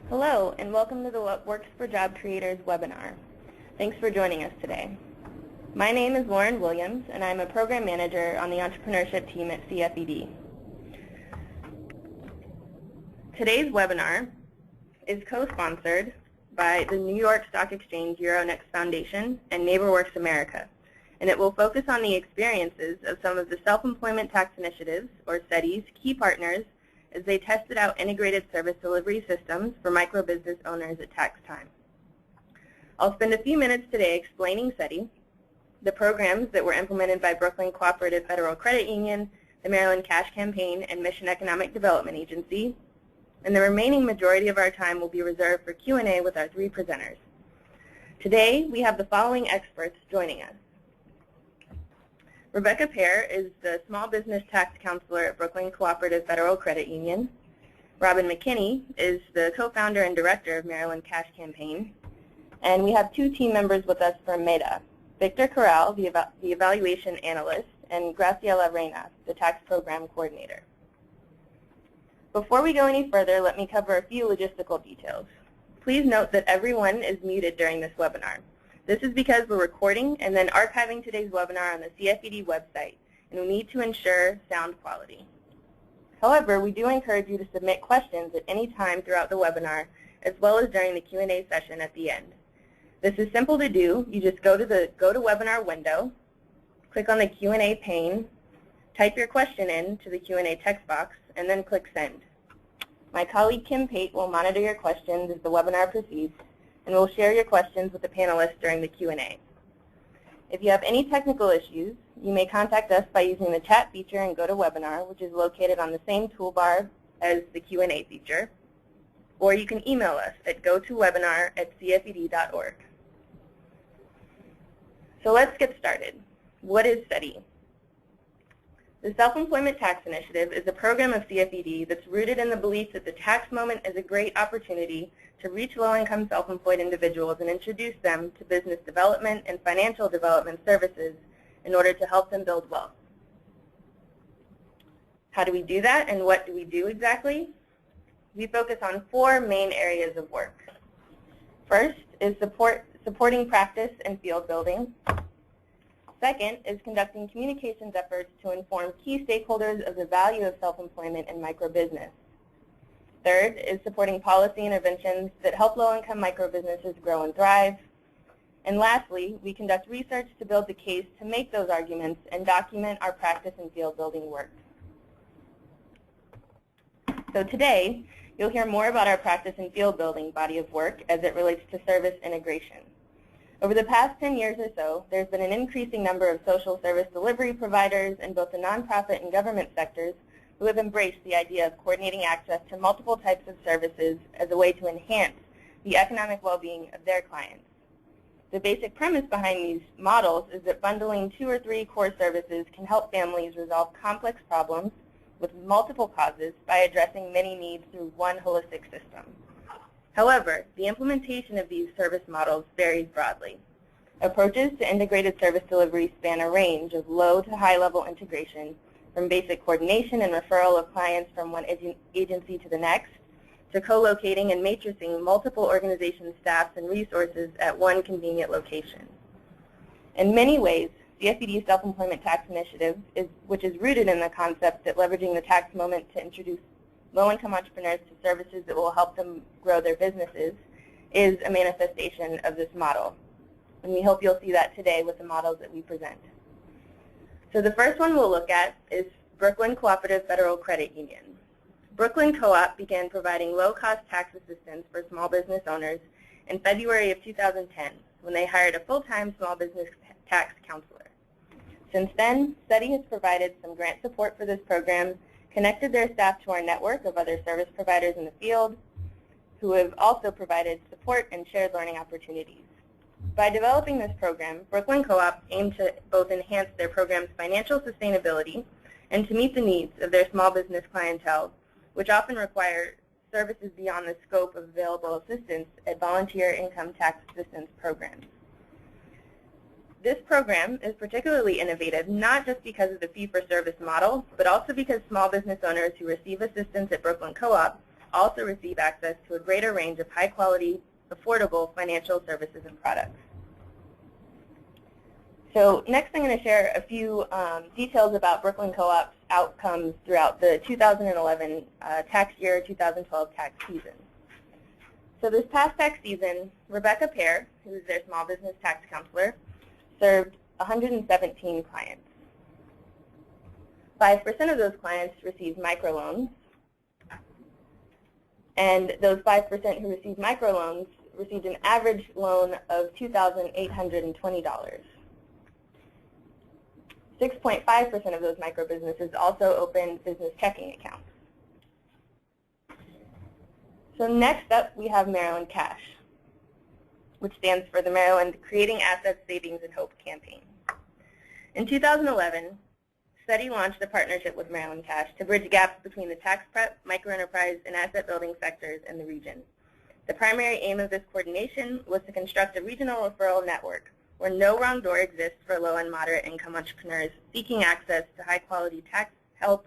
Hello, and welcome to the What Works for Job Creators webinar. Thanks for joining us today. My name is Lauren Williams, and I'm a program manager on the entrepreneurship team at CFED. Today's webinar is co-sponsored by the New York Stock Exchange Euronext Foundation and NeighborWorks America, and it will focus on the experiences of some of the self-employment tax initiatives, or SETI's, key partners as they tested out integrated service delivery systems for micro-business owners at tax time. I'll spend a few minutes today explaining SETI, the programs that were implemented by Brooklyn Cooperative Federal Credit Union, the Maryland Cash Campaign, and Mission Economic Development Agency, and the remaining majority of our time will be reserved for Q&A with our three presenters. Today, we have the following experts joining us. Rebecca Pear is the Small Business Tax Counselor at Brooklyn Cooperative Federal Credit Union. Robin McKinney is the co-founder and director of Maryland Cash Campaign. And we have two team members with us from MEDA, Victor Corral, the evaluation analyst, and Graciela Reyna, the tax program coordinator. Before we go any further, let me cover a few logistical details. Please note that everyone is muted during this webinar. This is because we're recording and then archiving today's webinar on the CFED website, and we need to ensure sound quality. However, we do encourage you to submit questions at any time throughout the webinar, as well as during the Q&A session at the end. This is simple to do. You just go to the Go to Webinar window, click on the Q&A pane, type your question into the Q&A text box, and then click Send. My colleague Kim Pate will monitor your questions as the webinar proceeds, and we'll share your questions with the panelists during the Q&A. If you have any technical issues, you may contact us by using the chat feature in GoToWebinar, which is located on the same toolbar as the Q&A feature, or you can email us at gotowebinar@cfed.org. So let's get started. What is SETI? The Self-Employment Tax Initiative is a program of CFED that's rooted in the belief that the tax moment is a great opportunity to reach low-income self-employed individuals and introduce them to business development and financial development services in order to help them build wealth. How do we do that, and what do we do exactly? We focus on four main areas of work. First is supporting practice and field building. Second is conducting communications efforts to inform key stakeholders of the value of self-employment and microbusiness. Third is supporting policy interventions that help low-income microbusinesses grow and thrive. And lastly, we conduct research to build the case to make those arguments and document our practice and field building work. So today, you'll hear more about our practice and field building body of work as it relates to service integration. Over the past 10 years or so, there's been an increasing number of social service delivery providers in both the nonprofit and government sectors who have embraced the idea of coordinating access to multiple types of services as a way to enhance the economic well-being of their clients. The basic premise behind these models is that bundling 2 or 3 core services can help families resolve complex problems with multiple causes by addressing many needs through one holistic system. However, the implementation of these service models varies broadly. Approaches to integrated service delivery span a range of low to high level integration, from basic coordination and referral of clients from one agency to the next, to co-locating and matrixing multiple organization staffs and resources at one convenient location. In many ways, CFED's Self-Employment Tax Initiative, which is rooted in the concept that leveraging the tax moment to introduce low-income entrepreneurs to services that will help them grow their businesses, is a manifestation of this model. And we hope you'll see that today with the models that we present. So the first one we'll look at is Brooklyn Cooperative Federal Credit Union. Brooklyn Co-op began providing low-cost tax assistance for small business owners in February of 2010 when they hired a full-time small business tax counselor. Since then, SETI has provided some grant support for this program, connected their staff to our network of other service providers in the field, who have also provided support and shared learning opportunities. By developing this program, Brooklyn Co-op aimed to both enhance their program's financial sustainability and to meet the needs of their small business clientele, which often require services beyond the scope of available assistance at volunteer income tax assistance programs. This program is particularly innovative not just because of the fee-for-service model, but also because small business owners who receive assistance at Brooklyn Co-op also receive access to a greater range of high-quality, affordable financial services and products. So next I'm going to share a few details about Brooklyn Co-op's outcomes throughout the 2011 tax year, 2012 tax season. So this past tax season, Rebecca Pear, who is their small business tax counselor, served 117 clients. 5% of those clients received microloans, and those 5% who received microloans received an average loan of $2,820. 6.5% of those microbusinesses also opened business checking accounts. So next up, we have Maryland Cash, which stands for the Maryland Creating Assets, Savings, and Hope campaign. In 2011, SETI launched a partnership with Maryland Cash to bridge gaps between the tax prep, microenterprise, and asset building sectors in the region. The primary aim of this coordination was to construct a regional referral network where no wrong door exists for low and moderate income entrepreneurs seeking access to high-quality tax help,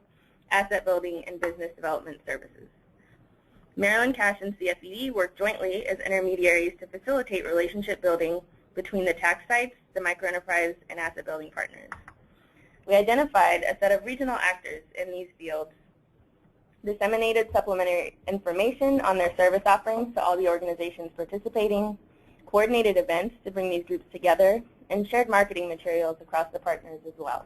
asset building, and business development services. Maryland Cash and CFED work jointly as intermediaries to facilitate relationship building between the tax sites, the microenterprise, and asset building partners. We identified a set of regional actors in these fields, disseminated supplementary information on their service offerings to all the organizations participating, coordinated events to bring these groups together, and shared marketing materials across the partners as well.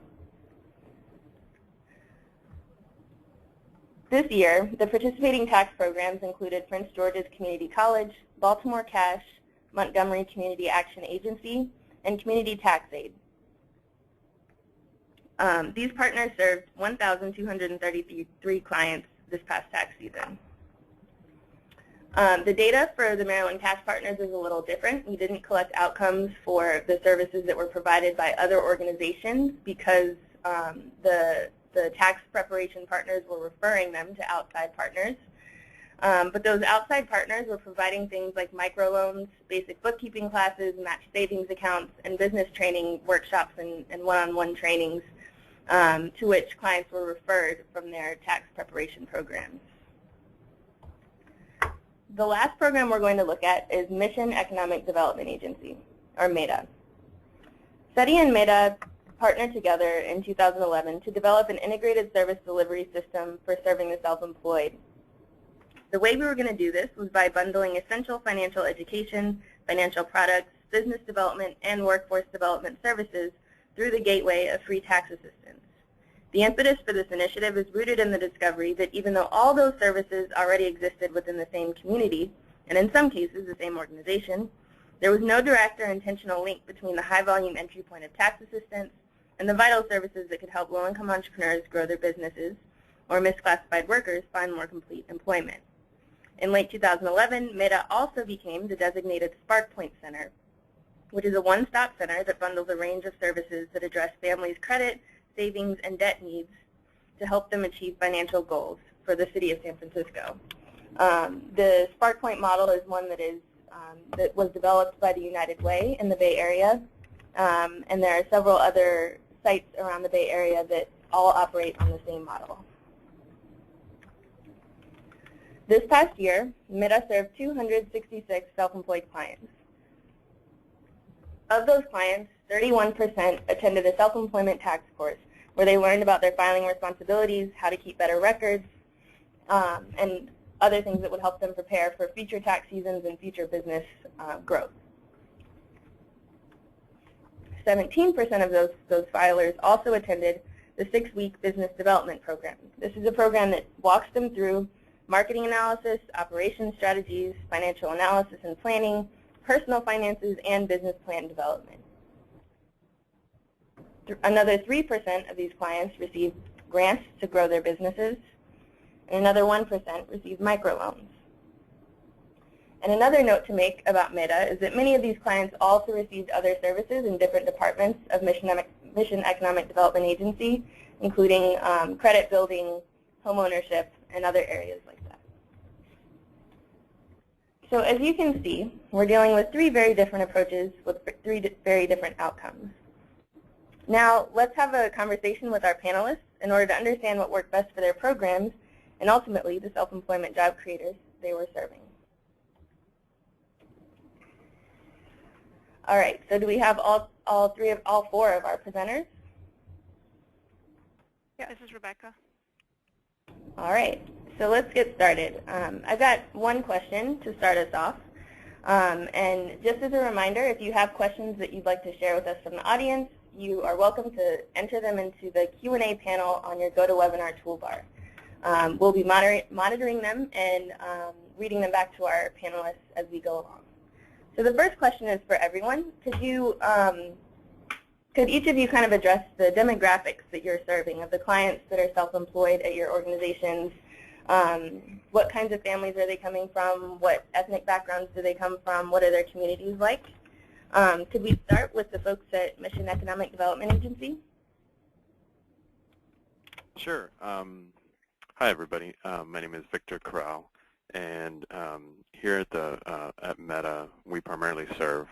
This year, the participating tax programs included Prince George's Community College, Baltimore Cash, Montgomery Community Action Agency, and Community Tax Aid. These partners served 1,233 clients this past tax season. The data for the Maryland Cash partners is a little different. We didn't collect outcomes for the services that were provided by other organizations because the tax preparation partners were referring them to outside partners. But those outside partners were providing things like microloans, basic bookkeeping classes, match savings accounts, and business training workshops and one-on-one trainings to which clients were referred from their tax preparation programs. The last program we're going to look at is Mission Economic Development Agency, or MEDA. SETI and MEDA partnered together in 2011 to develop an integrated service delivery system for serving the self-employed. The way we were going to do this was by bundling essential financial education, financial products, business development, and workforce development services through the gateway of free tax assistance. The impetus for this initiative is rooted in the discovery that even though all those services already existed within the same community, and in some cases the same organization, there was no direct or intentional link between the high-volume entry point of tax assistance and the vital services that could help low-income entrepreneurs grow their businesses or misclassified workers find more complete employment. In late 2011, MEDA also became the designated SparkPoint Center, which is a one-stop center that bundles a range of services that address families' credit, savings, and debt needs to help them achieve financial goals for the city of San Francisco. The SparkPoint model is one that was developed by the United Way in the Bay Area, and there are several other sites around the Bay Area that all operate on the same model. This past year, MEDA served 266 self-employed clients. Of those clients, 31% attended a self-employment tax course where they learned about their filing responsibilities, how to keep better records, and other things that would help them prepare for future tax seasons and future business growth. 17% of those filers also attended the 6-week business development program. This is a program that walks them through marketing analysis, operations strategies, financial analysis and planning, personal finances, and business plan development. Another 3% of these clients received grants to grow their businesses, and another 1% received microloans. And another note to make about MEDA is that many of these clients also received other services in different departments of Mission Economic Development Agency, including credit building, home ownership, and other areas like that. So as you can see, we're dealing with 3 very different approaches with 3 very different outcomes. Now, let's have a conversation with our panelists in order to understand what worked best for their programs and ultimately the self-employment job creators they were serving. All right, so do we have all four of our presenters? Yeah, this is Rebecca. All right, so let's get started. I've got one question to start us off. And just as a reminder, if you have questions that you'd like to share with us from the audience, you are welcome to enter them into the Q&A panel on your GoToWebinar toolbar. We'll be monitoring them and reading them back to our panelists as we go along. So the first question is for everyone. Could each of you kind of address the demographics that you're serving of the clients that are self-employed at your organizations? What kinds of families are they coming from? What ethnic backgrounds do they come from? What are their communities like? Could we start with the folks at Mission Economic Development Agency? Sure. Hi, everybody. My name is Victor Corral, and here at Meta, we primarily serve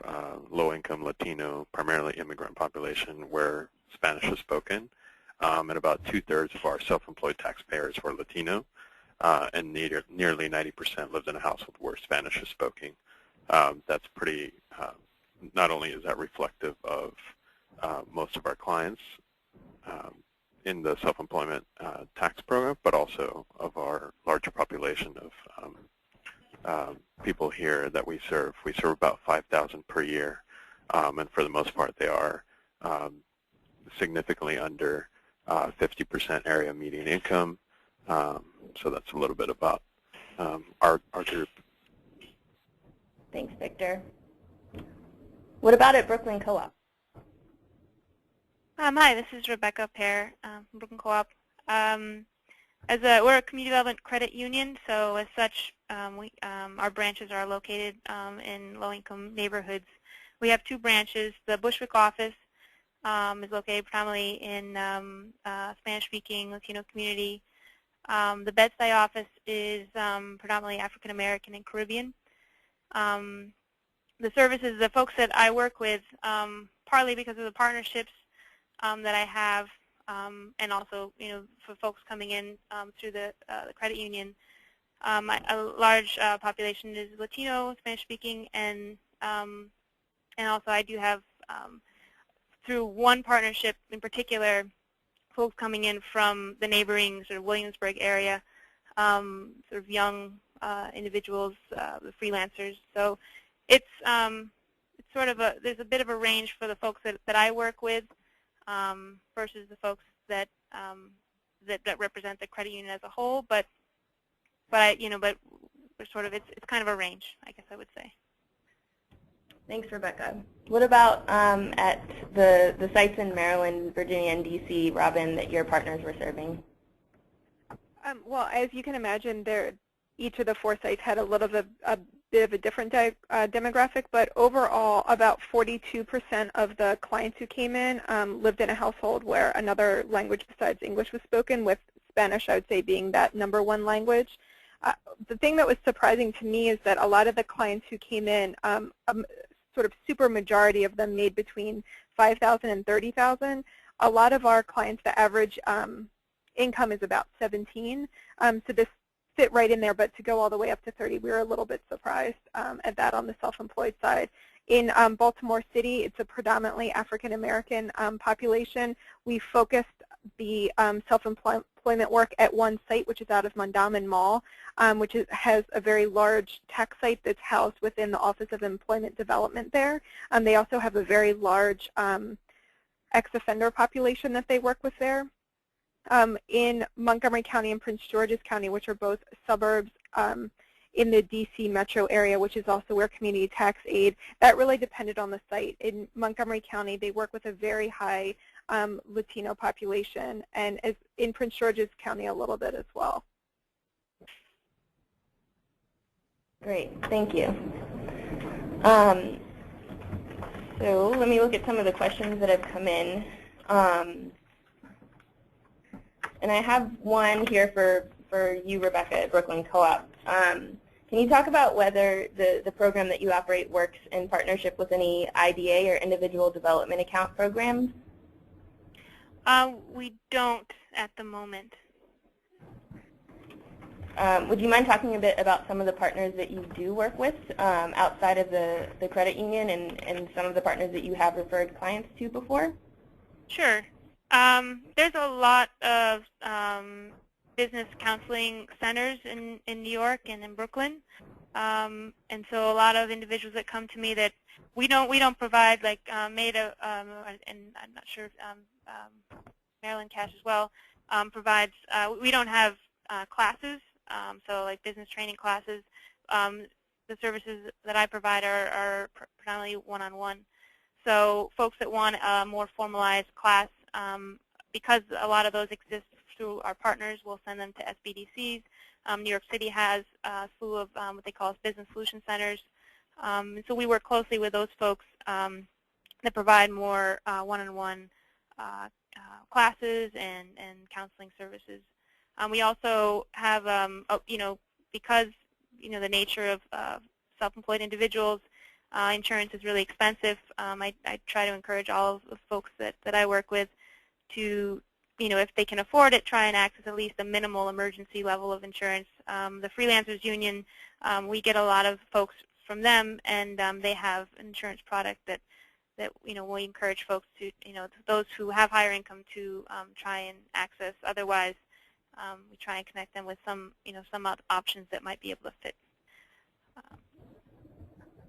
low-income Latino, primarily immigrant population where Spanish is spoken, and about 2/3 of our self-employed taxpayers were Latino, and nearly 90% lived in a household where Spanish is spoken. That's pretty. Not only is that reflective of most of our clients in the self-employment tax program, but also of our larger population of people here that we serve. We serve about 5,000 per year, and for the most part they are significantly under 50% area median income. So that's a little bit about our group. Thanks, Victor. What about at Brooklyn Co-op? Hi, this is Rebecca Pear from Brooklyn Co-op. We're a community development credit union, so as such, our branches are located in low-income neighborhoods. We have 2 branches. The Bushwick office is located primarily in Spanish-speaking Latino community. The Bed-Stuy office is predominantly African American and Caribbean. The services, the folks that I work with, partly because of the partnerships that I have, and also, for folks coming in through the credit union, a large population is Latino, Spanish-speaking, and also I do have, through one partnership in particular, folks coming in from the neighboring sort of Williamsburg area, sort of young individuals, the freelancers. So it's sort of there's a bit of a range for the folks that I work with versus the folks that represent the credit union as a whole. But we're sort of it's kind of a range, I guess I would say. Thanks, Rebecca. What about at the sites in Maryland, Virginia, and D.C., Robin, that your partners were serving? Well, as you can imagine, each of the 4 sites had a bit of a different demographic, but overall, about 42% of the clients who came in lived in a household where another language besides English was spoken, with Spanish, I would say, being that #1 language. The thing that was surprising to me is that a lot of the clients who came in, sort of super majority of them made between $5,000 and $30,000. A lot of our clients, the average income is about 17. So this fit right in there, but to go all the way up to 30, we were a little bit surprised at that on the self-employed side. In Baltimore City, it's a predominantly African-American population. We focused the self-employment work at one site, which is out of Mondawmin Mall, which has a very large tech site that's housed within the Office of Employment Development there. They also have a very large ex-offender population that they work with there. In Montgomery County and Prince George's County, which are both suburbs in the D.C. metro area, which is also where community tax aid, that really depended on the site. In Montgomery County, they work with a very high Latino population, and as in Prince George's County a little bit as well. Great, thank you. So let me look at some of the questions that have come in. And I have one here for you, Rebecca, at Brooklyn Co-op. Can you talk about whether the program that you operate works in partnership with any IDA or individual development account programs? We don't at the moment. Would you mind talking a bit about some of the partners that you do work with outside of the credit union and some of the partners that you have referred clients to before? Sure. There's a lot of business counseling centers in New York and in Brooklyn, and so a lot of individuals that come to me that we don't provide, like Meta, and I'm not sure if Maryland Cash as well provides. We don't have classes, so like business training classes. The services that I provide are predominantly one-on-one. So folks that want a more formalized class, because a lot of those exist through our partners, we'll send them to SBDCs. New York City has a slew of what they call business solution centers. So we work closely with those folks that provide more one-on-one classes and counseling services. We also have, because the nature of self-employed individuals, insurance is really expensive. I try to encourage all of the folks that I work with to, if they can afford it, try and access at least a minimal emergency level of insurance. The Freelancers Union, we get a lot of folks from them, and they have an insurance product that we encourage folks to, those who have higher income to try and access. Otherwise, we try and connect them with some options that might be able to fit.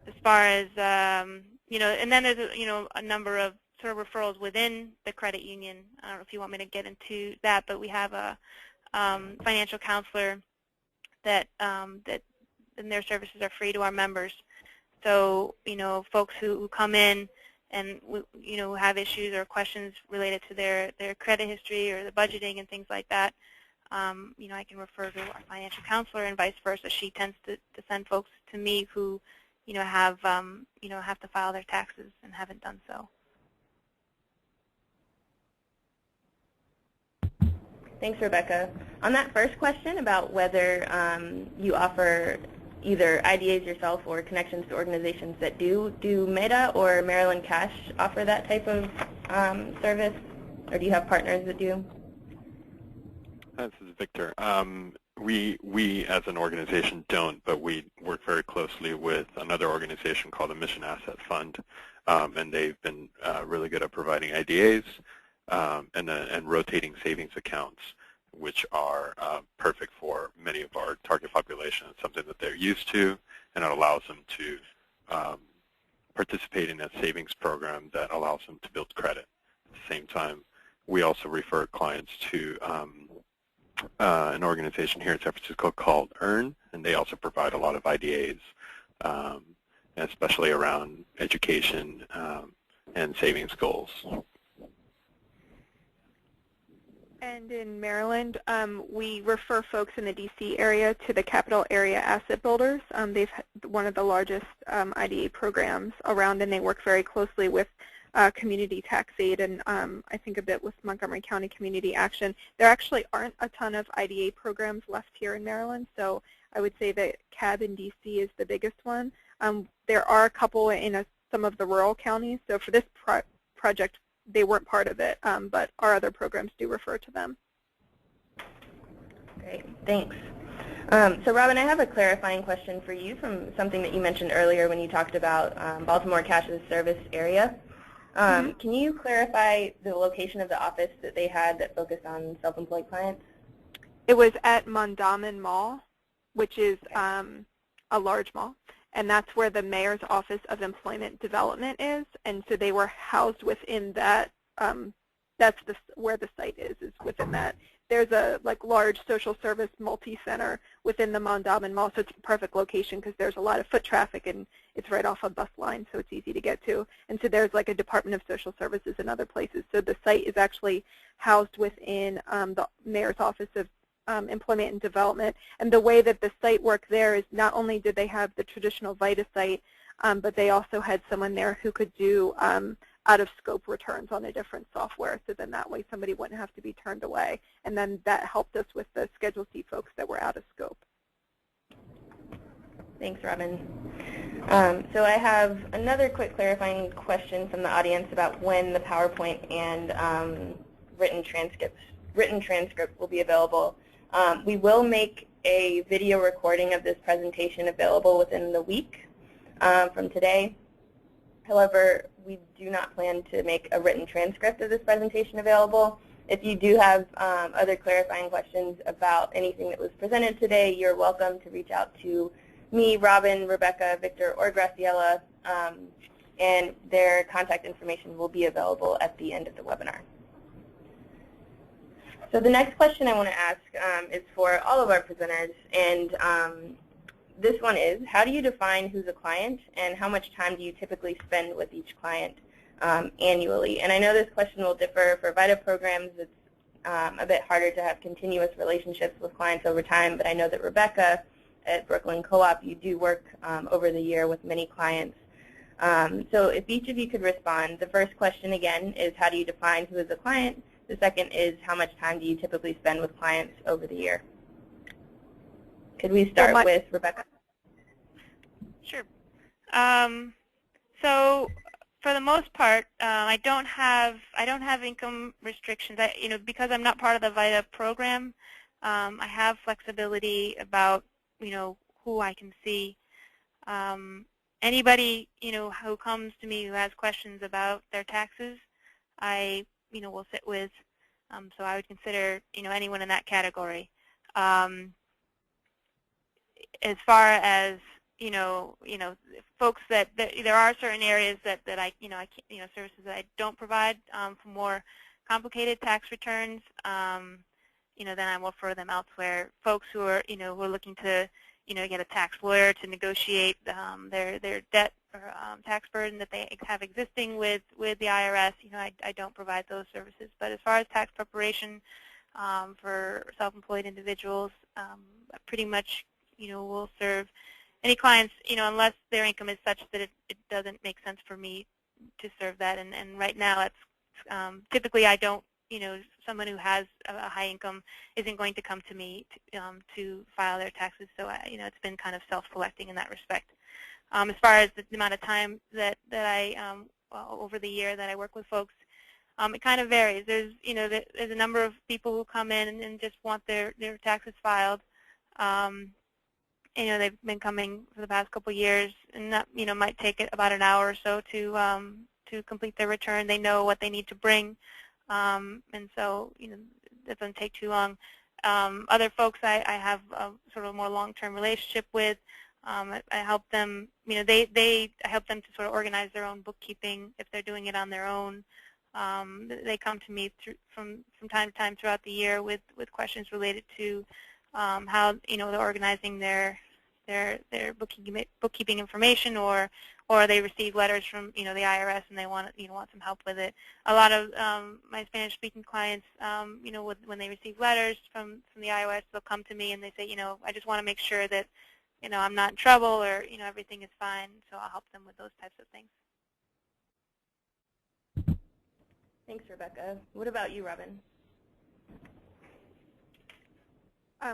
As far as, and then there's a number of sort of referrals within the credit union. I don't know if you want me to get into that, but we have a financial counselor that and their services are free to our members. So, folks who come in and have issues or questions related to their credit history or the budgeting and things like that, I can refer to our financial counselor, and vice versa. She tends to send folks to me who have to file their taxes and haven't done so. Thanks, Rebecca. On that first question about whether you offer either IDAs yourself or connections to organizations that do Meta or Maryland Cash offer that type of service, or do you have partners that do? This is Victor. We as an organization don't, but we work very closely with another organization called the Mission Asset Fund, and they've been really good at providing IDAs and rotating savings accounts, which are perfect for many of our target population. It's something that they're used to, and it allows them to participate in a savings program that allows them to build credit. At the same time, we also refer clients to an organization here in San Francisco called EARN, and they also provide a lot of IDAs, especially around education and savings goals. And in Maryland, we refer folks in the D.C. area to the Capital Area Asset Builders. They've one of the largest IDA programs around, and they work very closely with community tax aid and I think a bit with Montgomery County Community Action. There actually aren't a ton of IDA programs left here in Maryland, so I would say that CAB in D.C. is the biggest one. There are a couple in some of the rural counties, so for this project, they weren't part of it, but our other programs do refer to them. Great, thanks. So Robin, I have a clarifying question for you from something that you mentioned earlier when you talked about Baltimore Cash's service area. Can you clarify the location of the office that they had that focused on self-employed clients? It was at Mondawmin Mall, which is a large mall, and that's where the Mayor's Office of Employment Development is, and so they were housed within that. That's where the site is within that. There's a large social service multi-center within the Mondawmin Mall, so it's a perfect location because there's a lot of foot traffic and it's right off a bus line, so it's easy to get to. And so there's a Department of Social Services and other places. So the site is actually housed within the Mayor's Office of Employment and Development. And the way that the site worked there is not only did they have the traditional VITA site, but they also had someone there who could do out-of-scope returns on a different software, so then that way somebody wouldn't have to be turned away. And then that helped us with the Schedule C folks that were out of scope. Thanks, Robin. So I have another quick clarifying question from the audience about when the PowerPoint and written transcript will be available. We will make a video recording of this presentation available within the week from today. However, we do not plan to make a written transcript of this presentation available. If you do have other clarifying questions about anything that was presented today, you're welcome to reach out to me, Robin, Rebecca, Victor, or Graciela, and their contact information will be available at the end of the webinar. So the next question I want to ask is for all of our presenters, and this one is, how do you define who's a client, and how much time do you typically spend with each client annually? And I know this question will differ for VITA programs. It's a bit harder to have continuous relationships with clients over time, but I know that Rebecca at Brooklyn Co-op, you do work over the year with many clients. So if each of you could respond, the first question again is, how do you define who is a client? The second is, how much time do you typically spend with clients over the year? Could we start with Rebecca? Sure. So for the most part, I don't have income restrictions. Because I'm not part of the VITA program, I have flexibility about who I can see. Anybody who comes to me who has questions about their taxes, I will sit with. So I would consider anyone in that category. As far as folks that there are certain areas that I services that I don't provide for more complicated tax returns. Then I will refer them elsewhere. Folks who are who are looking to get a tax lawyer to negotiate their debt or tax burden that they have existing with the IRS. I don't provide those services. But as far as tax preparation for self-employed individuals, pretty much will serve any clients, unless their income is such that it doesn't make sense for me to serve that. And right now, it's typically I don't. Someone who has a high income isn't going to come to me to file their taxes. So it's been kind of self-selecting in that respect. As far as the amount of time that I over the year that I work with folks, it kind of varies. There's there's a number of people who come in and just want their taxes filed. They've been coming for the past couple of years, and that might take about an hour or so to complete their return. They know what they need to bring, and so it doesn't take too long. Other folks I have sort of a more long-term relationship with. I help them. I help them to sort of organize their own bookkeeping if they're doing it on their own. They come to me from time to time throughout the year with questions related to how they're organizing their bookkeeping information, or they receive letters from the IRS and they want some help with it. A lot of my Spanish-speaking clients, when they receive letters from the IRS, they'll come to me and they say, I just want to make sure that I'm not in trouble, or everything is fine. So I'll help them with those types of things. Thanks, Rebecca. What about you, Robin?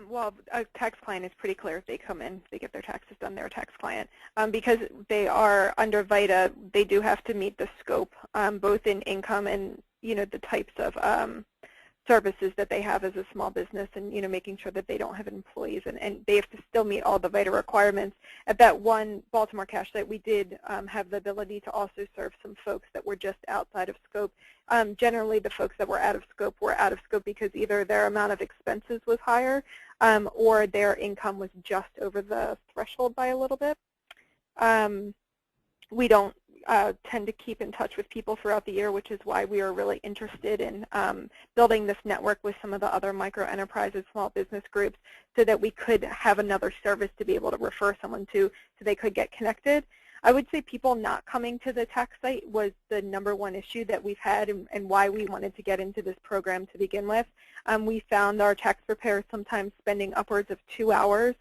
Well, a tax client is pretty clear. If they come in, they get their taxes done, they're a tax client. Because they are under VITA, they do have to meet the scope, both in income and the types of services that they have as a small business, and making sure that they don't have employees, and they have to still meet all the VITA requirements. At that one Baltimore cash site, we did have the ability to also serve some folks that were just outside of scope. Generally, the folks that were out of scope because either their amount of expenses was higher, or their income was just over the threshold by a little bit. We don't tend to keep in touch with people throughout the year, which is why we are really interested in building this network with some of the other microenterprises, small business groups, so that we could have another service to be able to refer someone to so they could get connected. I would say people not coming to the tax site was the #1 issue that we've had, and why we wanted to get into this program to begin with. We found our tax preparers sometimes spending upwards of 2 hours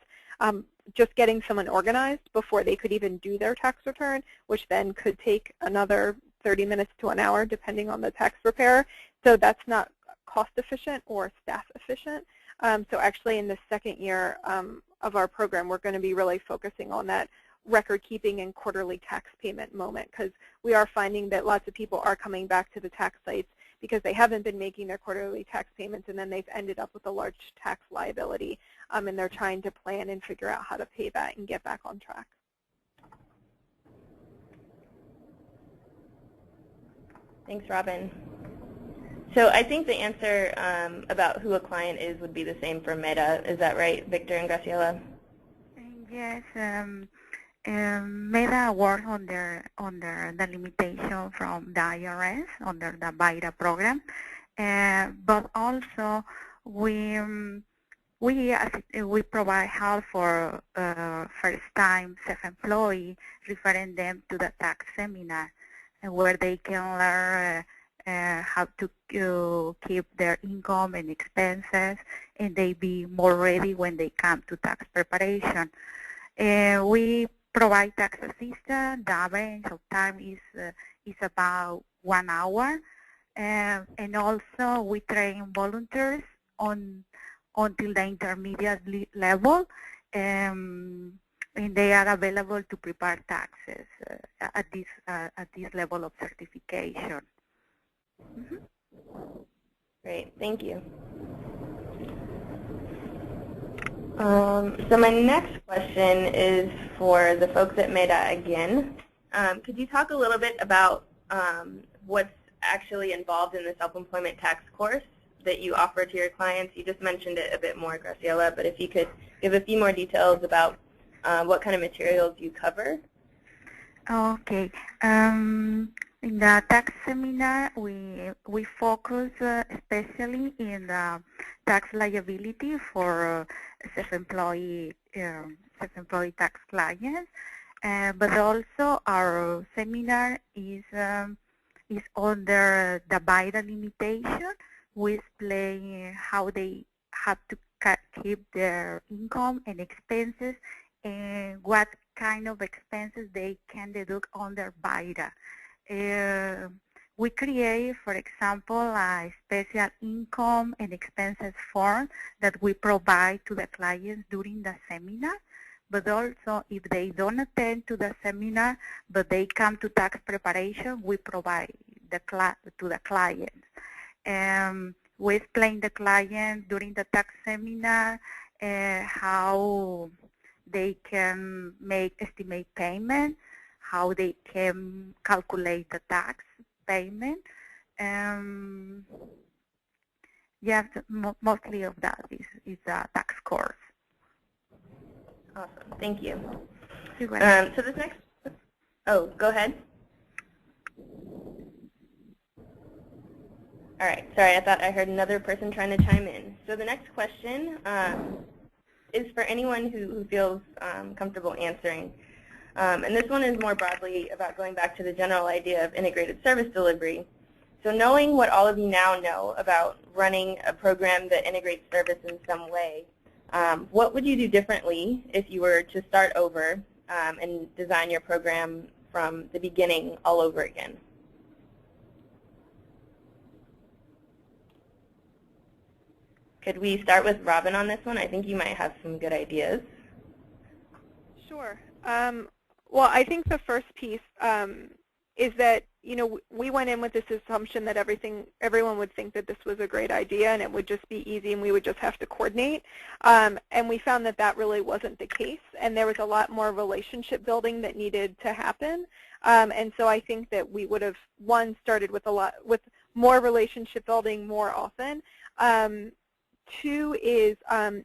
just getting someone organized before they could even do their tax return, which then could take another 30 minutes to an hour depending on the tax preparer. So that's not cost efficient or staff efficient. So actually in the second year of our program, we're going to be really focusing on that record keeping and quarterly tax payment moment, because we are finding that lots of people are coming back to the tax sites because they haven't been making their quarterly tax payments, and then they've ended up with a large tax liability. and they're trying to plan and figure out how to pay that and get back on track. Thanks, Robin. So I think the answer about who a client is would be the same for Meta. Is that right, Victor and Graciela? Yes. Meta works under the limitation from the IRS, under the VITA program, but also we provide help for first-time self-employed, referring them to the tax seminar, where they can learn how to keep their income and expenses, and they be more ready when they come to tax preparation. We provide tax assistance. The average of time is about 1 hour, and also we train volunteers until the intermediate level, and they are available to prepare taxes at this level of certification. Mm-hmm. Great, thank you. So my next question is for the folks at Meta again. Could you talk a little bit about what's actually involved in the self-employment tax course that you offer to your clients? You just mentioned it a bit more, Graciela, but if you could give a few more details about what kind of materials you cover. Okay. In the tax seminar, we focus especially in the tax liability for self-employed tax clients, but also our seminar is under the VITA limitation. We explain how they have to keep their income and expenses, and what kind of expenses they can deduct under VITA. We create, for example, a special income and expenses form that we provide to the clients during the seminar. But also, if they don't attend to the seminar, but they come to tax preparation, we provide to the clients. We explain the client during the tax seminar how they can estimate payment, how they can calculate the tax payment. Yes, mostly of that is a tax course. Awesome, thank you. You're welcome. So this next, oh, go ahead. All right, sorry, I thought I heard another person trying to chime in. So the next question is for anyone who feels comfortable answering. And this one is more broadly about going back to the general idea of integrated service delivery. So knowing what all of you now know about running a program that integrates service in some way, what would you do differently if you were to start over and design your program from the beginning all over again? Could we start with Robin on this one? I think you might have some good ideas. Sure. Well, I think the first piece is that, we went in with this assumption that everyone would think that this was a great idea and it would just be easy and we would just have to coordinate. And we found that that really wasn't the case, and there was a lot more relationship building that needed to happen. And so I think that we would have, started with more relationship building more often. Two is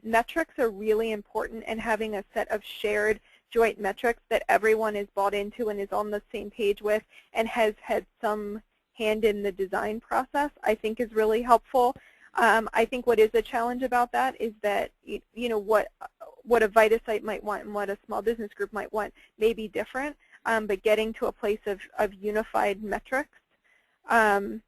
metrics are really important, and having a set of shared joint metrics that everyone is bought into and is on the same page with and has had some hand in the design process, I think is really helpful. I think what is a challenge about that is that what a VITA site might want and what a small business group might want may be different, but getting to a place of unified metrics. I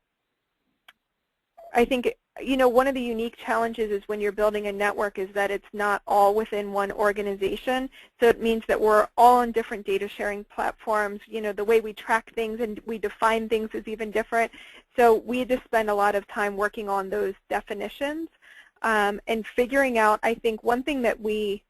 think one of the unique challenges is when you're building a network is that it's not all within one organization. So it means that we're all on different data sharing platforms. The way we track things and we define things is even different. So we had to spend a lot of time working on those definitions and figuring out, I think one thing that we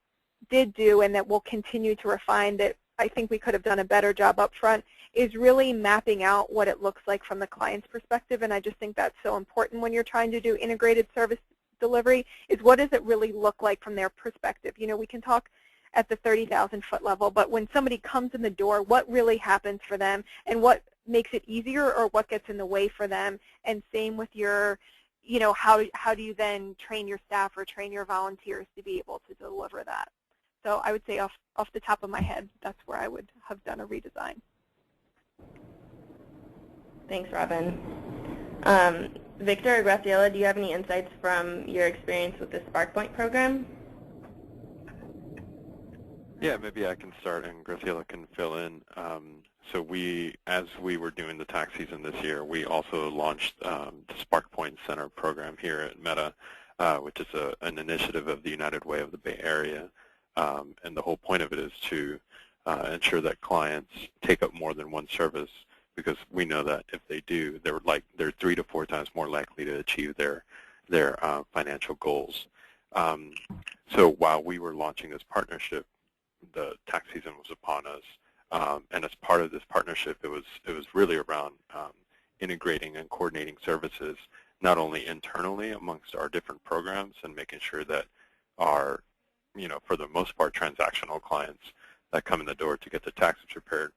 did do and that we'll continue to refine that I think we could have done a better job up front is really mapping out what it looks like from the client's perspective, and I just think that's so important when you're trying to do integrated service delivery is what does it really look like from their perspective. You know, we can talk at the 30,000-foot level, but when somebody comes in the door, what really happens for them and what makes it easier or what gets in the way for them. And same with your, you know, how do you then train your staff or train your volunteers to be able to deliver that. So I would say off the top of my head, that's where I would have done a redesign. Thanks, Robin. Victor or Graciela, do you have any insights from your experience with the SparkPoint program? Yeah, maybe I can start and Graciela can fill in. So as we were doing the tax season this year, we also launched the SparkPoint Center program here at Meta, which is an initiative of the United Way of the Bay Area. And the whole point of it is to ensure that clients take up more than one service, because we know that if they do, they're 3 to 4 times more likely to achieve their financial goals. So while we were launching this partnership, the tax season was upon us, and as part of this partnership, it was really around integrating and coordinating services, not only internally amongst our different programs and making sure that our, you know, for the most part, transactional clients that come in the door to get the taxes prepared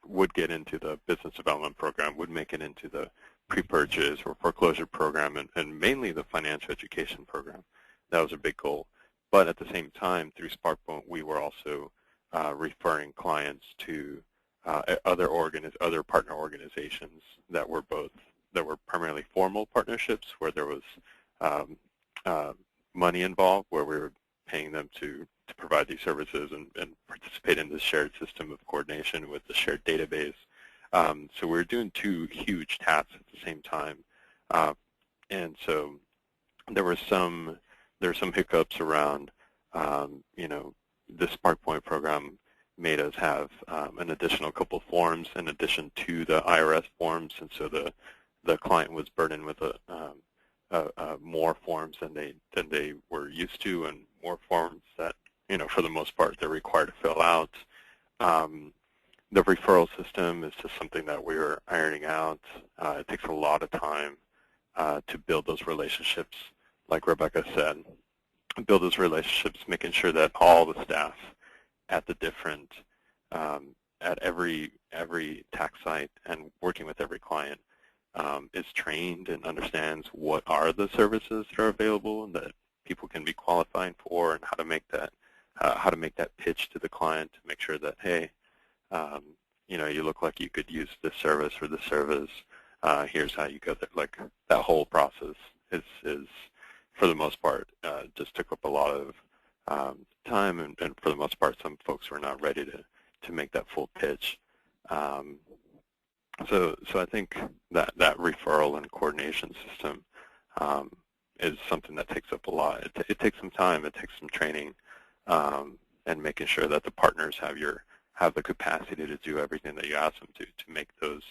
would get into the business development program, would make it into the pre-purchase or foreclosure program, and mainly the financial education program. That was a big goal. But at the same time, through SparkPoint, we were also referring clients to other partner organizations that were primarily formal partnerships, where there was money involved, where we were paying them to provide these services and participate in this shared system of coordination with the shared database. So we were doing 2 huge tasks at the same time, and so there were some hiccups around, you know, the SparkPoint program made us have an additional couple forms in addition to the IRS forms, and so the client was burdened with more forms than they were used to, and more forms that, you know, for the most part, they're required to fill out. The referral system is just something that we're ironing out. It takes a lot of time to build those relationships, like Rebecca said. Build those relationships, making sure that all the staff at the different, at every tax site and working with every client is trained and understands what are the services that are available and that people can be qualifying for, and how to make that pitch to the client to make sure that, hey, you know, you look like you could use this service or this service. Here's how you go there. Like, that whole process is for the most part, just took up a lot of time, and for the most part, some folks were not ready to make that full pitch. So I think that referral and coordination system is something that takes up a lot. It takes some time. It takes some training, and making sure that the partners have the capacity to do everything that you ask them to make those,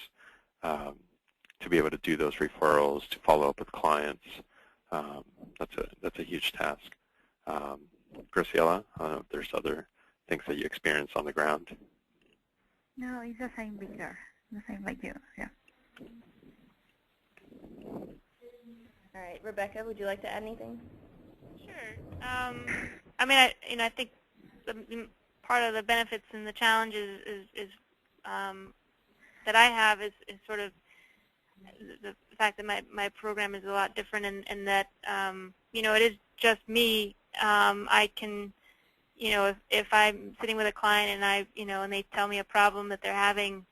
to be able to do those referrals, to follow up with clients. That's a huge task. Graciela, I don't know if there's other things that you experience on the ground. No, it's the same, Victor. The same like you, yeah. All right, Rebecca, would you like to add anything? Sure. I mean, I think part of the benefits and the challenges is that I have is sort of the fact that my program is a lot different, and that you know, it is just me. I can, you know, if I'm sitting with a client and and they tell me a problem that they're having,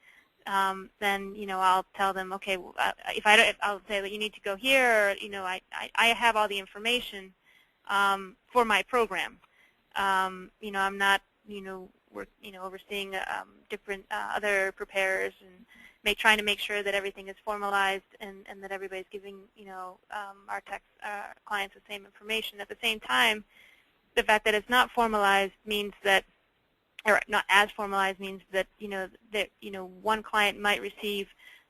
then, you know, I'll tell them, okay, I'll say that you need to go here, or, you know, I have all the information for my program. You know, I'm not, overseeing different other preparers and trying to make sure that everything is formalized and that everybody's giving, our tax clients the same information. At the same time, the fact that it's not formalized means that, or not as formalized means that, one client might receive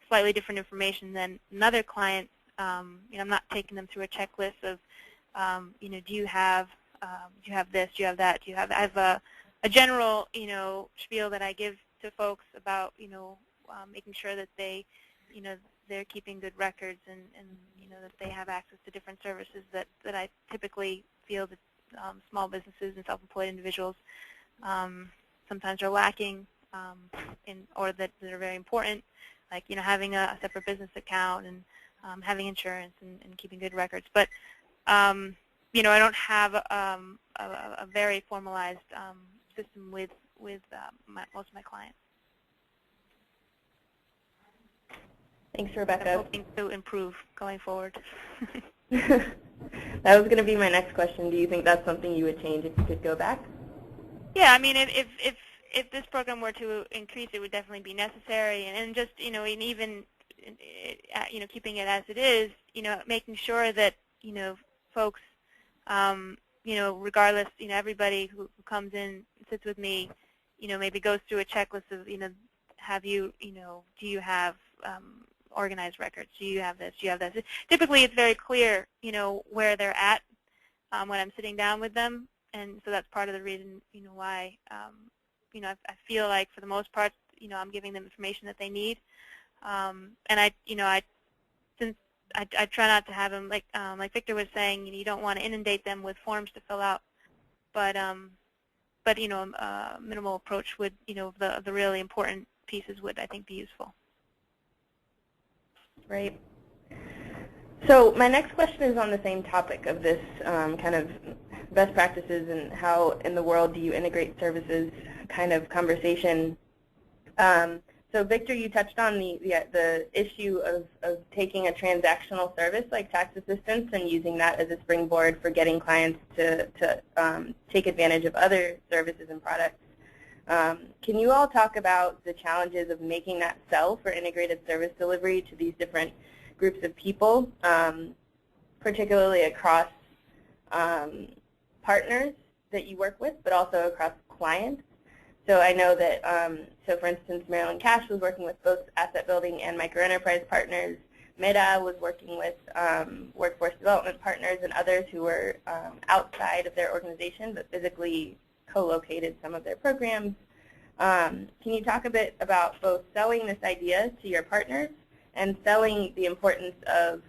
slightly different information than another client. I'm not taking them through a checklist of, do you have this, do you have that, do you have, I have a general, spiel that I give to folks about, making sure that they, they're keeping good records, and that they have access to different services that I typically feel that small businesses and self-employed individuals sometimes are lacking, or that are very important, like having a separate business account and having insurance and keeping good records. But I don't have a very formalized system with most of my clients. Thanks, Rebecca. I'm hoping to improve going forward. That was going to be my next question. Do you think that's something you would change if you could go back? Yeah, I mean, if this program were to increase, it would definitely be necessary, and just and even keeping it as it is, making sure that folks, regardless, everybody who comes in, sits with me, maybe goes through a checklist of have you, do you have organized records? Do you have this? Do you have that? Typically, it's very clear, where they're at when I'm sitting down with them, and so that's part of the reason, why, I feel like for the most part, I'm giving them information that they need, and I try not to have them like Victor was saying, you don't want to inundate them with forms to fill out, but a minimal approach would, the really important pieces would, I think, be useful. Right. So my next question is on the same topic of this kind of best practices and how in the world do you integrate services kind of conversation. So Victor, you touched on the issue of taking a transactional service like tax assistance and using that as a springboard for getting clients to take advantage of other services and products. Can you all talk about the challenges of making that sell for integrated service delivery to these different groups of people, particularly across partners that you work with, but also across clients? So I know that, so for instance, Marilyn Cash was working with both asset building and microenterprise partners. Meta was working with workforce development partners and others who were outside of their organization but physically co-located some of their programs. Can you talk a bit about both selling this idea to your partners and selling the importance of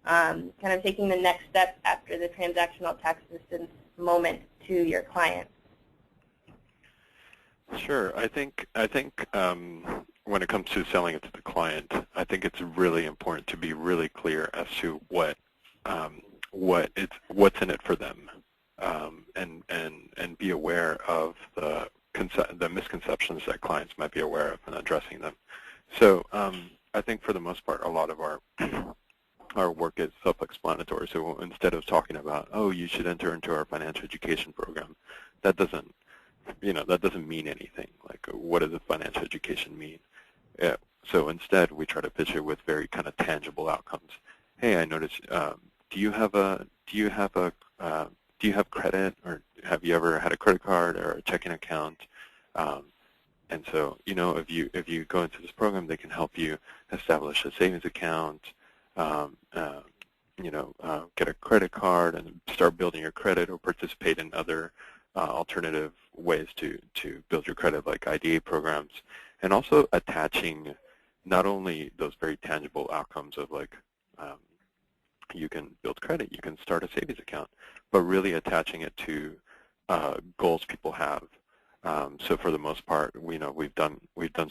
kind of taking the next step after the transactional tax assistance moment to your clients? Sure. I think when it comes to selling it to the client, I think it's really important to be really clear as to what's in it for them, and be aware of the misconceptions that clients might be aware of and addressing them. So I think for the most part, a lot of our work is self-explanatory. So instead of talking about, oh, you should enter into our financial education program, that doesn't mean anything. Like, what does a financial education mean? Yeah. So instead, we try to pitch it with very kind of tangible outcomes. Hey, I noticed. Do you have credit, or have you ever had a credit card or a checking account? And so, if you go into this program, they can help you establish a savings account, get a credit card and start building your credit, or participate in other alternative ways to build your credit, like IDA programs, and also attaching not only those very tangible outcomes of like you can build credit, you can start a savings account, but really attaching it to goals people have. So for the most part, we know we've done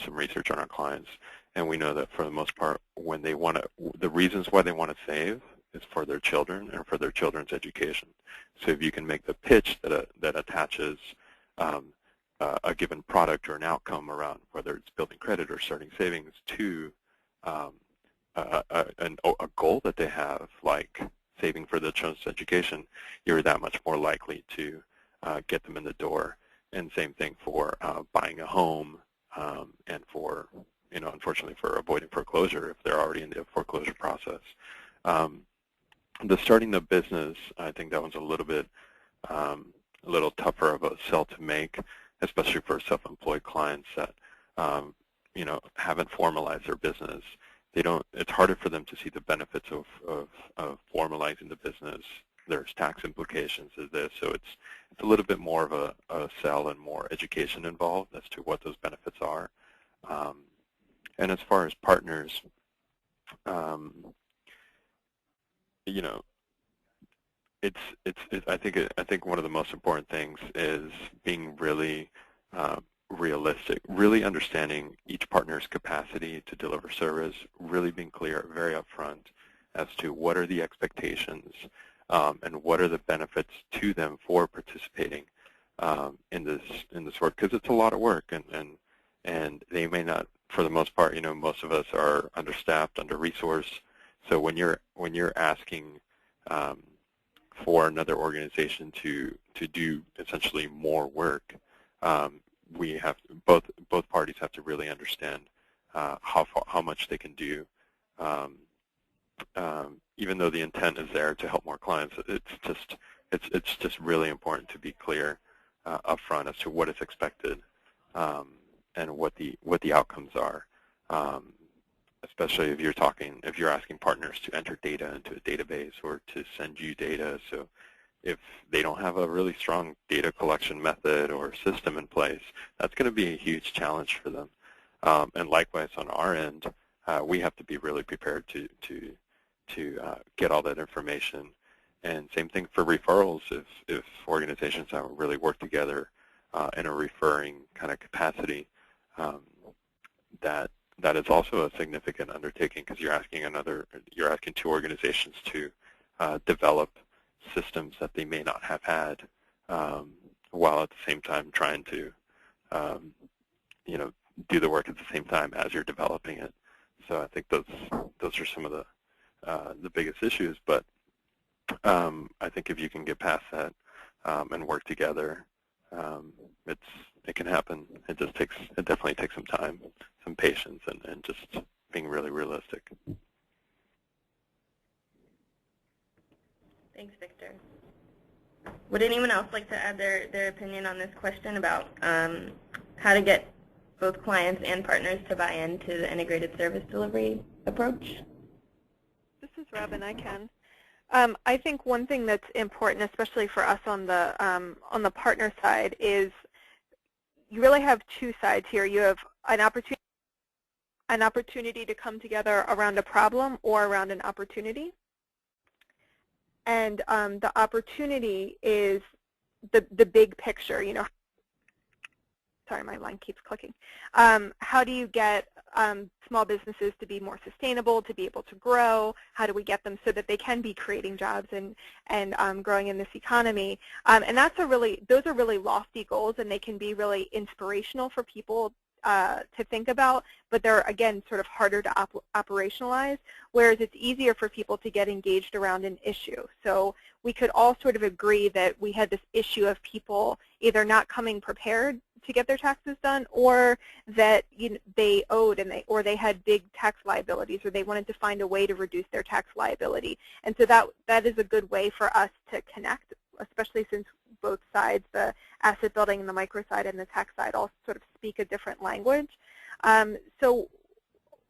some research on our clients, and we know that for the most part, when they want to, the reasons why they want to save is for their children and for their children's education. So if you can make the pitch that attaches a given product or an outcome around whether it's building credit or starting savings to a goal that they have, like saving for their children's education, you're that much more likely to get them in the door. And same thing for buying a home, and for, unfortunately, for avoiding foreclosure if they're already in the foreclosure process. The starting the business, I think that one's a little bit, a little tougher of a sell to make, especially for self-employed clients that, haven't formalized their business. It's harder for them to see the benefits of formalizing the business. There's tax implications of this, so it's a little bit more of a sell and more education involved as to what those benefits are. And as far as partners, you know, I think one of the most important things is being really realistic, really understanding each partner's capacity to deliver service, really being clear, very upfront as to what are the expectations and what are the benefits to them for participating in this work, because it's a lot of work, and they may not, for the most part, most of us are understaffed, under-resourced. So when you're asking for another organization to do essentially more work, we have both parties have to really understand how much they can do. Even though the intent is there to help more clients, it's just really important to be clear upfront as to what is expected and what the outcomes are. Especially if you're asking partners to enter data into a database or to send you data. So if they don't have a really strong data collection method or system in place, that's going to be a huge challenge for them. And likewise on our end, we have to be really prepared to get all that information. And same thing for referrals. If organizations haven't really worked together in a referring kind of capacity, that is also a significant undertaking, because you're asking two organizations to develop systems that they may not have had, while at the same time trying to do the work at the same time as you're developing it. So I think those are some of the biggest issues. But I think if you can get past that and work together, it can happen. It definitely takes some time, some patience, and just being really realistic. Thanks, Victor. Would anyone else like to add their opinion on this question about how to get both clients and partners to buy into the integrated service delivery approach? This is Robin. I can. I think one thing that's important, especially for us on the partner side, is you really have two sides here. You have an opportunity to come together around a problem or around an opportunity. And the opportunity is the big picture. Sorry, my line keeps clicking. How do you get small businesses to be more sustainable, to be able to grow? How do we get them so that they can be creating jobs and growing in this economy? And those are really lofty goals, and they can be really inspirational for people to think about, but they're, again, sort of harder to operationalize, whereas it's easier for people to get engaged around an issue. So we could all sort of agree that we had this issue of people either not coming prepared to get their taxes done, or that they owed or they had big tax liabilities, or they wanted to find a way to reduce their tax liability. And so that is a good way for us to connect, especially since both sides, the asset building and the micro side and the tax side, all sort of speak a different language. So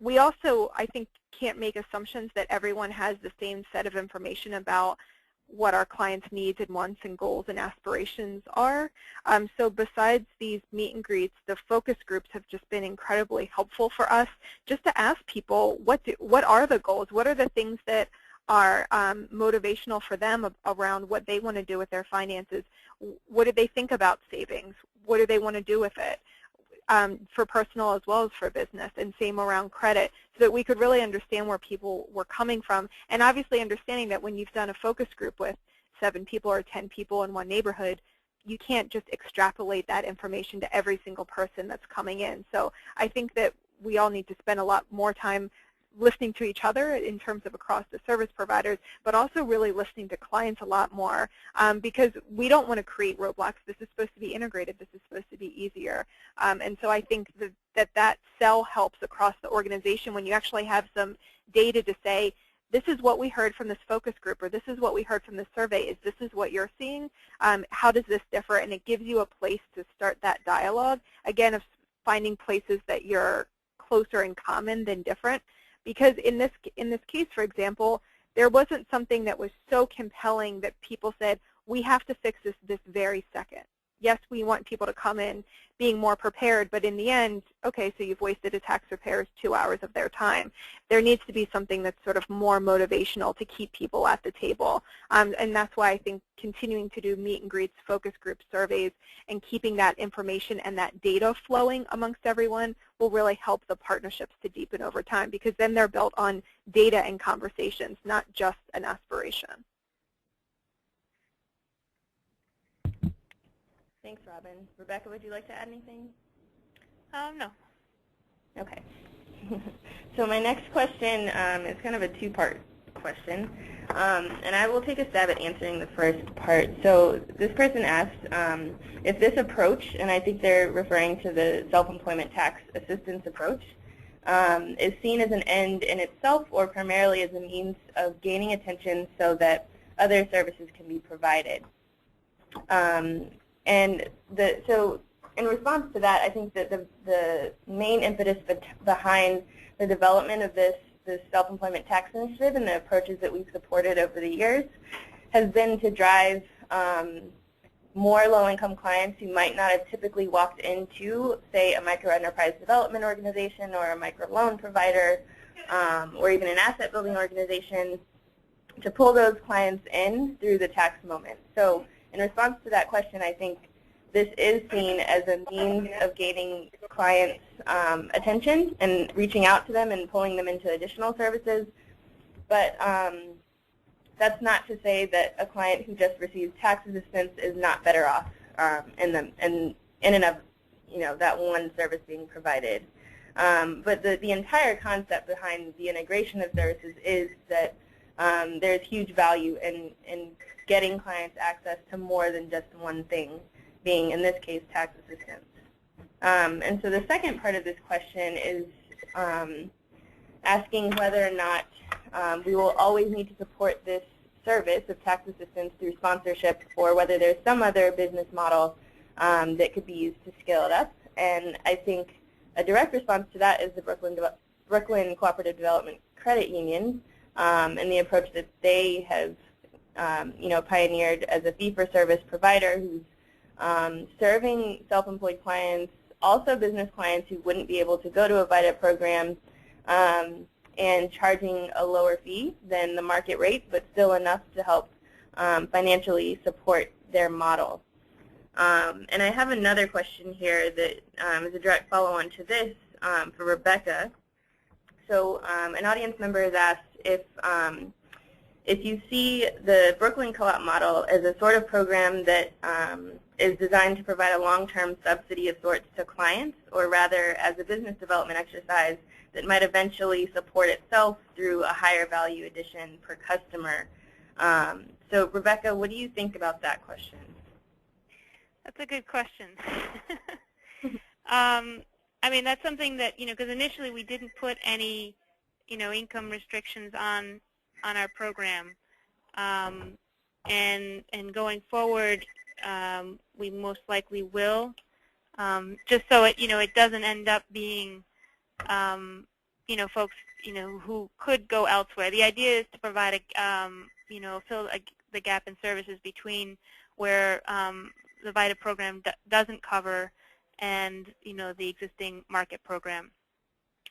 we also, I think, can't make assumptions that everyone has the same set of information about what our clients' needs and wants and goals and aspirations are. So besides these meet and greets, the focus groups have just been incredibly helpful for us, just to ask people, what are the goals? What are the things that are motivational for them around what they want to do with their finances? What do they think about savings? What do they want to do with it? For personal as well as for business, and same around credit, so that we could really understand where people were coming from. And obviously understanding that when you've done a focus group with 7 people or 10 people in one neighborhood, you can't just extrapolate that information to every single person that's coming in. So I think that we all need to spend a lot more time listening to each other in terms of across the service providers, but also really listening to clients a lot more, because we don't want to create roadblocks. This is supposed to be integrated. This is supposed to be easier. And so I think that sell helps across the organization when you actually have some data to say, this is what we heard from this focus group, or this is what we heard from this survey. This is what you're seeing. How does this differ? And it gives you a place to start that dialogue, again, of finding places that you're closer in common than different. Because in this case, for example, there wasn't something that was so compelling that people said, we have to fix this very second. yes, we want people to come in being more prepared, but in the end, okay, so you've wasted a tax preparer's 2 hours of their time. There needs to be something that's sort of more motivational to keep people at the table. And that's why I think continuing to do meet and greets, focus group surveys, and keeping that information and that data flowing amongst everyone will really help the partnerships to deepen over time, because then they're built on data and conversations, not just an aspiration. Thanks, Robin. Rebecca, would you like to add anything? No. Okay. So my next question is kind of a two-part question, and I will take a stab at answering the first part. So this person asked if this approach, and I think they're referring to the self-employment tax assistance approach, is seen as an end in itself or primarily as a means of gaining attention so that other services can be provided. So in response to that, I think that the main impetus behind the development of this self-employment tax initiative and the approaches that we've supported over the years has been to drive more low-income clients who might not have typically walked into, say, a microenterprise development organization or a microloan provider or even an asset-building organization, to pull those clients in through the tax moment. So in response to that question, I think this is seen as a means of gaining clients' attention and reaching out to them and pulling them into additional services. But that's not to say that a client who just receives tax assistance is not better off in and of that one service being provided. But the entire concept behind the integration of services is that there's huge value in getting clients access to more than just one thing, being, in this case, tax assistance. And so the second part of this question is asking whether or not we will always need to support this service of tax assistance through sponsorship, or whether there's some other business model that could be used to scale it up. And I think a direct response to that is the Brooklyn Cooperative Development Credit Union and the approach that they have pioneered as a fee-for-service provider who's serving self-employed clients, also business clients who wouldn't be able to go to a VITA program, and charging a lower fee than the market rate, but still enough to help financially support their model. And I have another question here that is a direct follow-on to this for Rebecca. So an audience member has asked if you see the Brooklyn Co-op model as a sort of program that is designed to provide a long-term subsidy of sorts to clients, or rather as a business development exercise that might eventually support itself through a higher value addition per customer. So Rebecca, what do you think about that question? That's a good question. I mean, that's something that, because initially we didn't put any, income restrictions on our program. And going forward, we most likely will, just so it doesn't end up being, folks, who could go elsewhere. The idea is to provide fill the gap in services between where the VITA program doesn't cover and, the existing market program.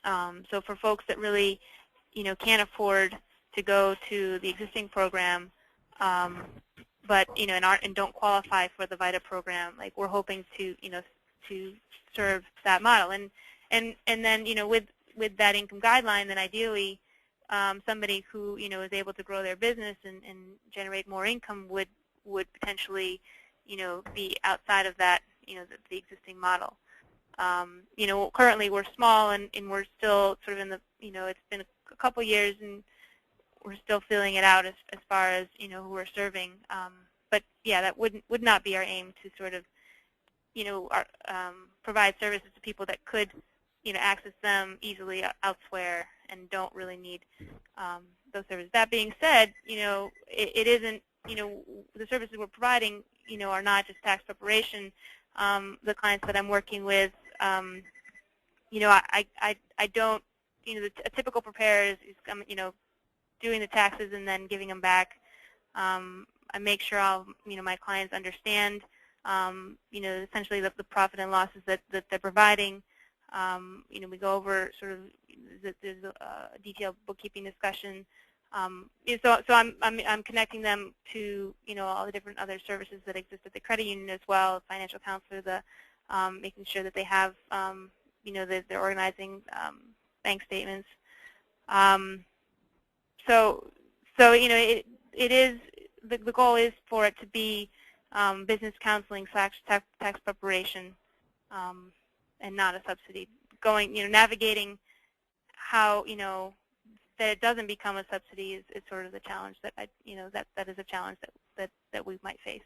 So for folks that really, can't afford to go to the existing program, but and don't qualify for the VITA program, like we're hoping to to serve that model, and then with that income guideline, then ideally somebody who is able to grow their business and generate more income would potentially be outside of that the existing model. Currently we're small and we're still sort of in the it's been a couple years and we're still filling it out as far as who we're serving. But yeah, that would not be our aim to sort of provide services to people that could access them easily elsewhere and don't really need those services. That being said, it isn't the services we're providing are not just tax preparation. The clients that I'm working with, I don't a typical preparer is doing the taxes and then giving them back. I make sure my clients understand essentially the profit and losses that they're providing. We go over sort of there's a detailed bookkeeping discussion. So I'm connecting them to all the different other services that exist at the credit union as well, financial counselor, making sure that they have that they're organizing bank statements. So it is the goal is for it to be business counseling / tax preparation, and not a subsidy. Navigating how that it doesn't become a subsidy is sort of the challenge that that is a challenge that we might face.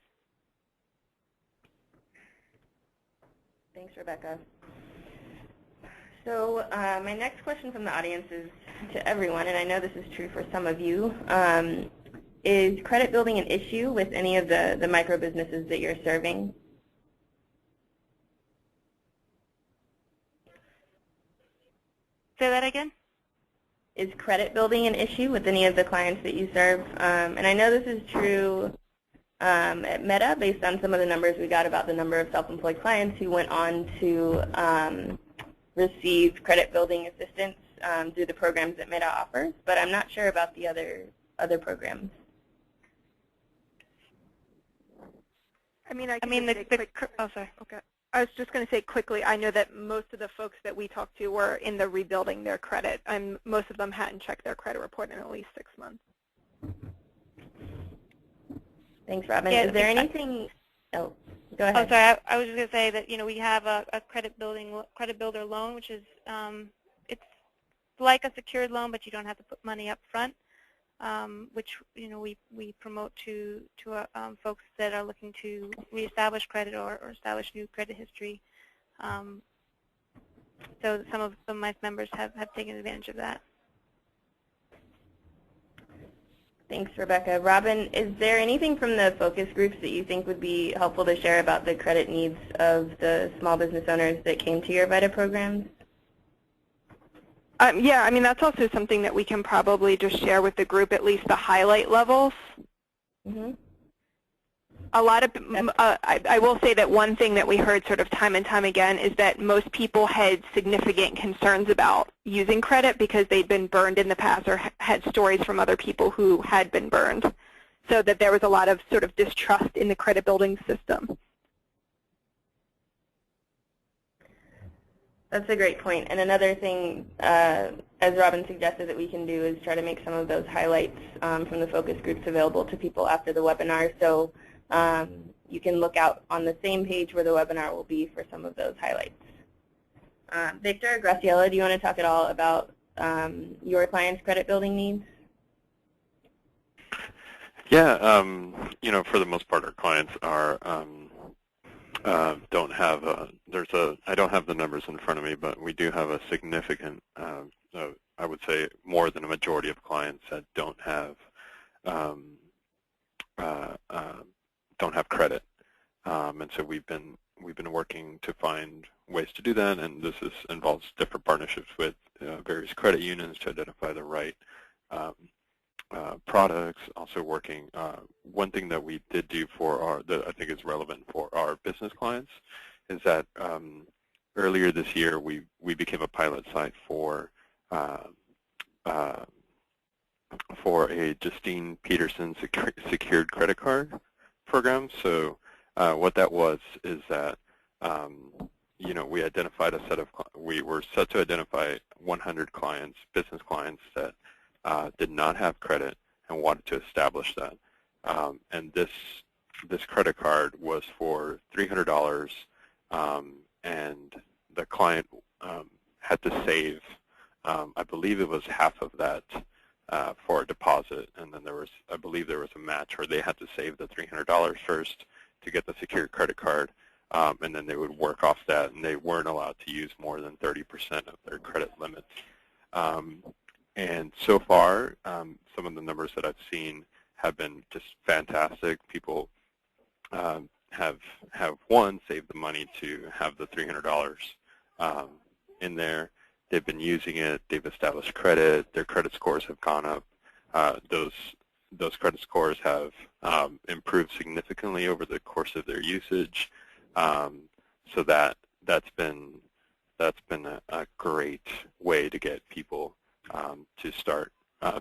Thanks, Rebecca. So my next question from the audience is to everyone, and I know this is true for some of you. Is credit building an issue with any of the micro businesses that you're serving? Say that again? Is credit building an issue with any of the clients that you serve? And I know this is true at Meta based on some of the numbers we got about the number of self-employed clients who went on to receive credit building assistance through the programs that Meta offers, but I'm not sure about the other programs. Oh, sorry. Okay. I was just going to say quickly, I know that most of the folks that we talked to were in the rebuilding their credit, and most of them hadn't checked their credit report in at least 6 months. Thanks, Robin. Is there anything? Oh, go ahead. Oh, sorry. I was just going to say that we have a credit builder loan, which is it's like a secured loan, but you don't have to put money up front, which we promote to folks that are looking to reestablish credit or establish new credit history. So some of my members have taken advantage of that. Thanks, Rebecca. Robin, is there anything from the focus groups that you think would be helpful to share about the credit needs of the small business owners that came to your VITA programs? Yeah, I mean, that's also something that we can probably just share with the group, at least the highlight levels. Mm-hmm. A lot of, I will say that one thing that we heard sort of time and time again is that most people had significant concerns about using credit because they'd been burned in the past or had stories from other people who had been burned. So that there was a lot of sort of distrust in the credit building system. That's a great point. And another thing, as Robin suggested, that we can do is try to make some of those highlights from the focus groups available to people after the webinar. So you can look out on the same page where the webinar will be for some of those highlights. Victor or Graciela, do you want to talk at all about your clients' credit building needs? Yeah, for the most part, our clients are don't have I don't have the numbers in front of me, but we do have a significant, I would say more than a majority of clients that don't have credit, and so we've been working to find ways to do that, and this involves different partnerships with various credit unions to identify the right products. Also working, one thing that we did do that I think is relevant for our business clients is that earlier this year we became a pilot site for a Justine Peterson secured credit card program. So what that was is that we identified we were set to identify 100 clients, business clients that did not have credit and wanted to establish that. And this credit card was for $300, and the client had to save, I believe it was half of that for a deposit, and then I believe there was a match where they had to save the $300 first to get the secured credit card, and then they would work off that, and they weren't allowed to use more than 30% of their credit limits. And so far, some of the numbers that I've seen have been just fantastic. People have one, saved the money to have the $300 in there. They've been using it. They've established credit. Their credit scores have gone up. those credit scores have improved significantly over the course of their usage. So that's been a great way to get people to start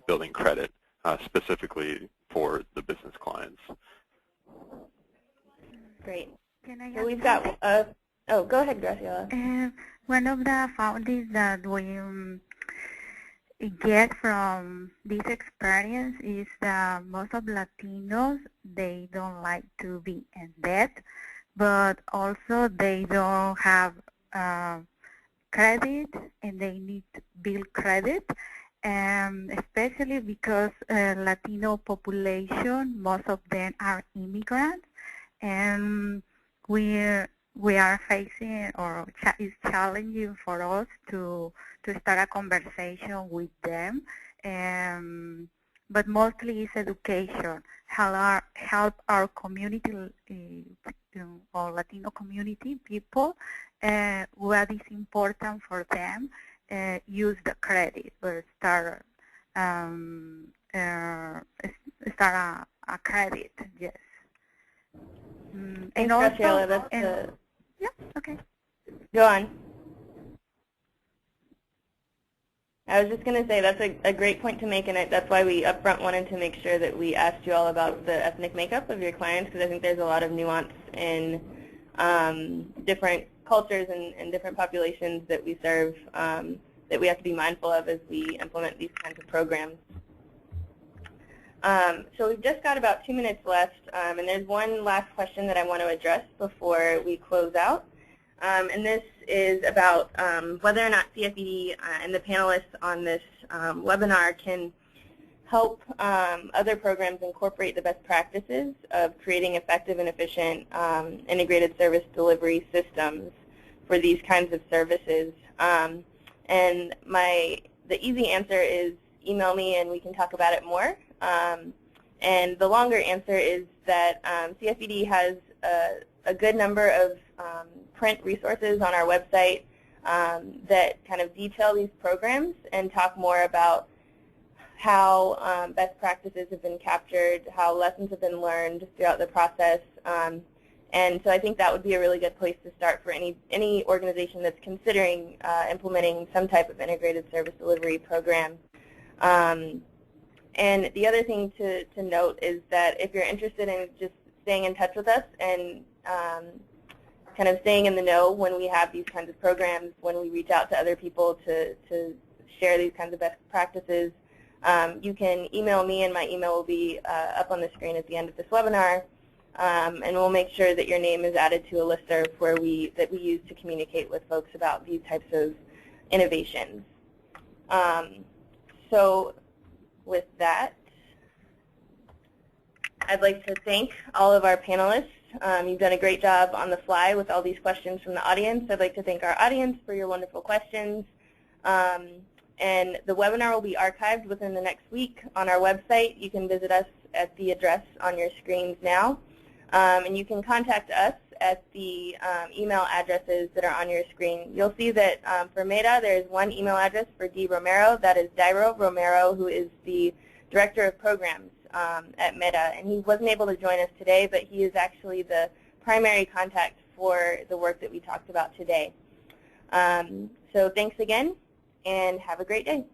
building credit specifically for the business clients. Great. Can I So we've got, oh, go ahead, Graciela. One of the findings that we get from this experience is that most of Latinos, they don't like to be in debt, but also they don't have credit, and they need to build credit, especially because Latino population, most of them are immigrants, and we are facing, or it's challenging for us to start a conversation with them. But mostly it's education, help our community, or Latino community people, what is important for them, use the credit, or start a credit, yes. And Thanks, also, Graciela. yeah, okay. Go on. I was just going to say that's a great point to make, and that's why we upfront wanted to make sure that we asked you all about the ethnic makeup of your clients, because I think there's a lot of nuance in different cultures and different populations that we serve that we have to be mindful of as we implement these kinds of programs. So we've just got about 2 minutes left, and there's one last question that I want to address before we close out. And this is about whether or not CFED and the panelists on this webinar can help other programs incorporate the best practices of creating effective and efficient integrated service delivery systems for these kinds of services. And the easy answer is email me and we can talk about it more. And the longer answer is that CFED has a good number of print resources on our website that kind of detail these programs and talk more about how best practices have been captured, how lessons have been learned throughout the process. And so I think that would be a really good place to start for any organization that's considering implementing some type of integrated service delivery program. And the other thing to note is that if you're interested in just staying in touch with us and kind of staying in the know when we have these kinds of programs, when we reach out to other people to share these kinds of best practices, you can email me, and my email will be up on the screen at the end of this webinar. And we'll make sure that your name is added to a listserv that we use to communicate with folks about these types of innovations. So with that, I'd like to thank all of our panelists. You've done a great job on the fly with all these questions from the audience. I'd like to thank our audience for your wonderful questions. And the webinar will be archived within the next week on our website. You can visit us at the address on your screens now. And you can contact us at the email addresses that are on your screen. You'll see that for Meta, there's one email address for Dee Romero. That is Dairo Romero, who is the Director of Programs at Meta. And he wasn't able to join us today, but he is actually the primary contact for the work that we talked about today. So thanks again, and have a great day.